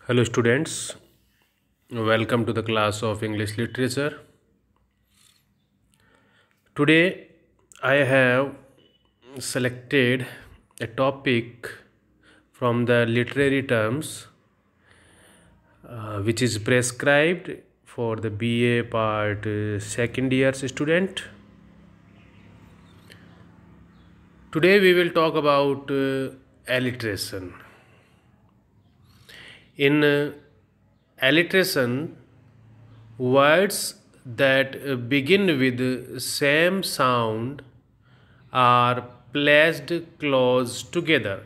Hello students, welcome to the class of English literature. Today I have selected a topic from the literary terms which is prescribed for the BA part second year's student. Today we will talk about alliteration. In alliteration, words that begin with same sound are placed close together.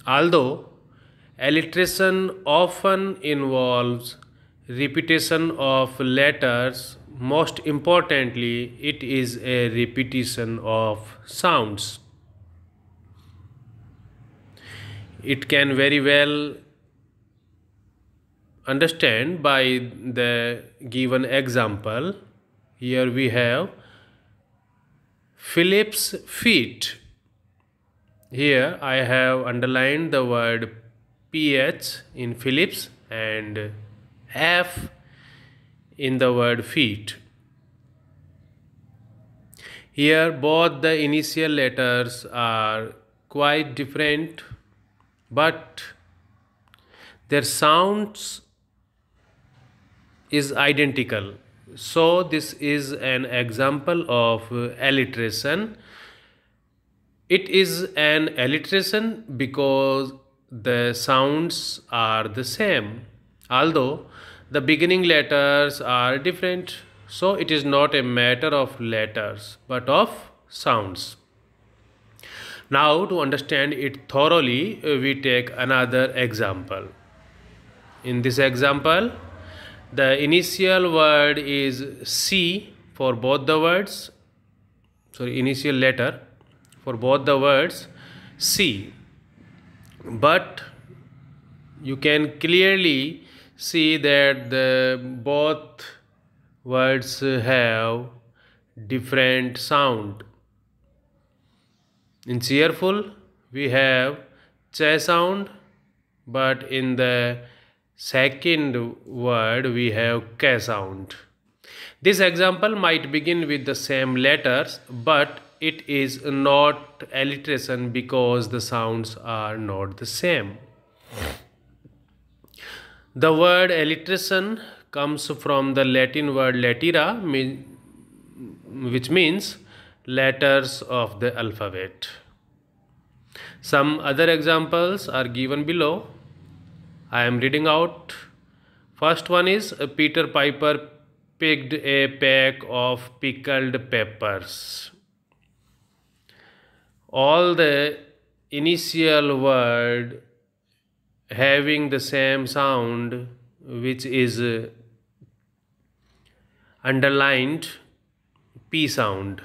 Although alliteration often involves repetition of letters, most importantly, it is a repetition of sounds. It can very well understand by the given example. Here we have Philip's feet. Here I have underlined the word PH in Philip's and F in the word feet. Here both the initial letters are quite different, but their sounds is identical. So this is an example of alliteration. It is an alliteration because the sounds are the same, although the beginning letters are different. So it is not a matter of letters but of sounds. Now to understand it thoroughly, we take another example. In this example, the initial word is C for both the words, initial letter for both the words C. But you can clearly see that the both words have different sound. In cheerful, we have ch sound, but in the second word we have k sound. This example might begin with the same letters, but it is not alliteration because the sounds are not the same. The word alliteration comes from the Latin word latera, which means letters of the alphabet. Some other examples are given below. I am reading out. First one is Peter Piper picked a pack of pickled peppers. All the initial word having the same sound, which is underlined P sound.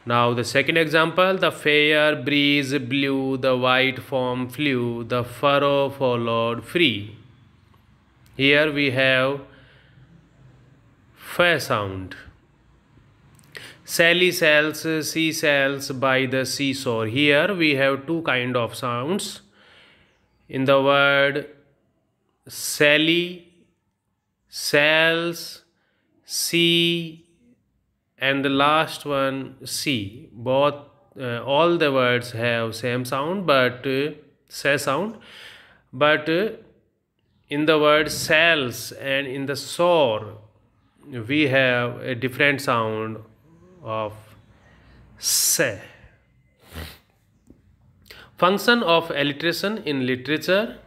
Now the second example, the fair breeze blew, the white foam flew, the furrow followed free. Here we have F sound. Sally sells seashells by the seashore. Here we have two kind of sounds. In the word Sally, sells, sea, and the last one C. Both all the words have same sound, but say sound. But in the word sells and in the shore, we have a different sound of se. Function of alliteration in literature.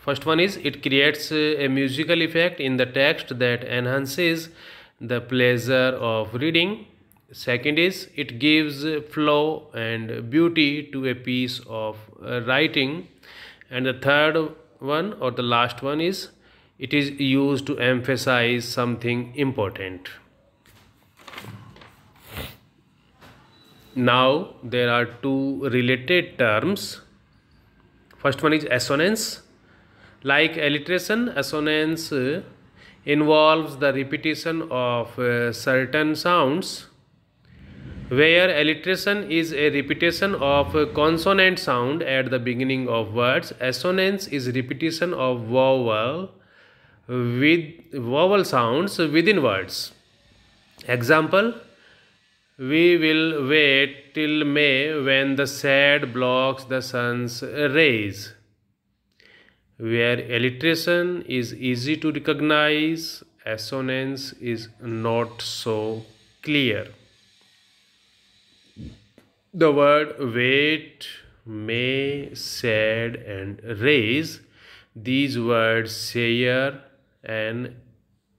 First one is it creates a musical effect in the text that enhances the pleasure of reading. Second is it gives flow and beauty to a piece of writing. And the third one or the last one is it is used to emphasize something important. Now there are two related terms. First one is assonance. Like alliteration, assonance involves the repetition of certain sounds where alliteration is a repetition of a consonant sound at the beginning of words. Assonance is repetition of vowel sounds within words. Example: we will wait till May when the shade blocks the sun's rays. Where alliteration is easy to recognize, assonance is not so clear. The word wait, may, shade, and raise, these words share an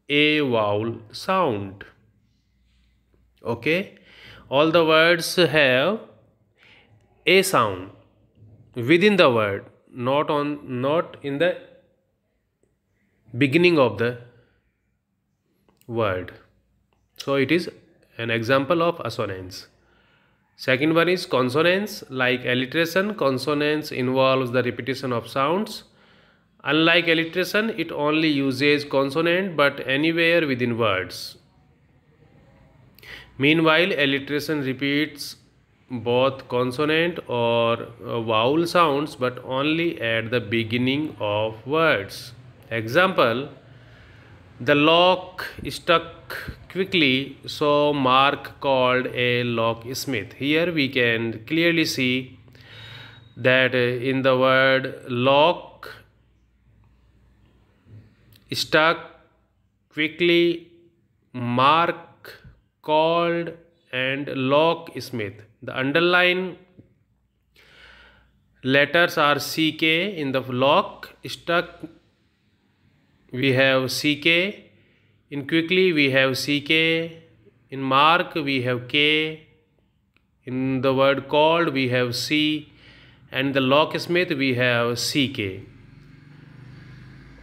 a vowel sound. Okay, all the words have a sound within the word, not in the beginning of the word. So it is an example of assonance. Second one is consonance. Like alliteration, consonance involves the repetition of sounds. Unlike alliteration, it only uses consonant but anywhere within words. Meanwhile, alliteration repeats both consonant or vowel sounds but only at the beginning of words. Example: the lock stuck quickly, so Mark called a locksmith. Here we can clearly see that in the word lock, stuck, quickly, Mark, called, and locksmith, the underlined letters are CK. In the lock, stuck, we have CK. In quickly, we have CK. In Mark, we have K. In the word called, we have C. And the locksmith, we have CK.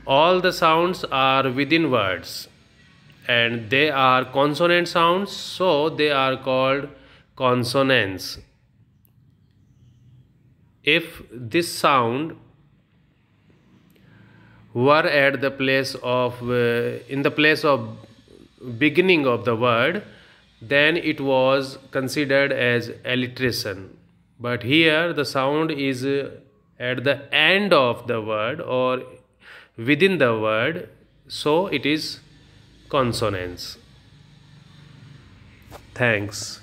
All the sounds are within words and they are consonant sounds, so they are called consonants. If this sound were at the place of in the place of beginning of the word, then it was considered as alliteration. But here the sound is at the end of the word or within the word, so it is consonance. Thanks.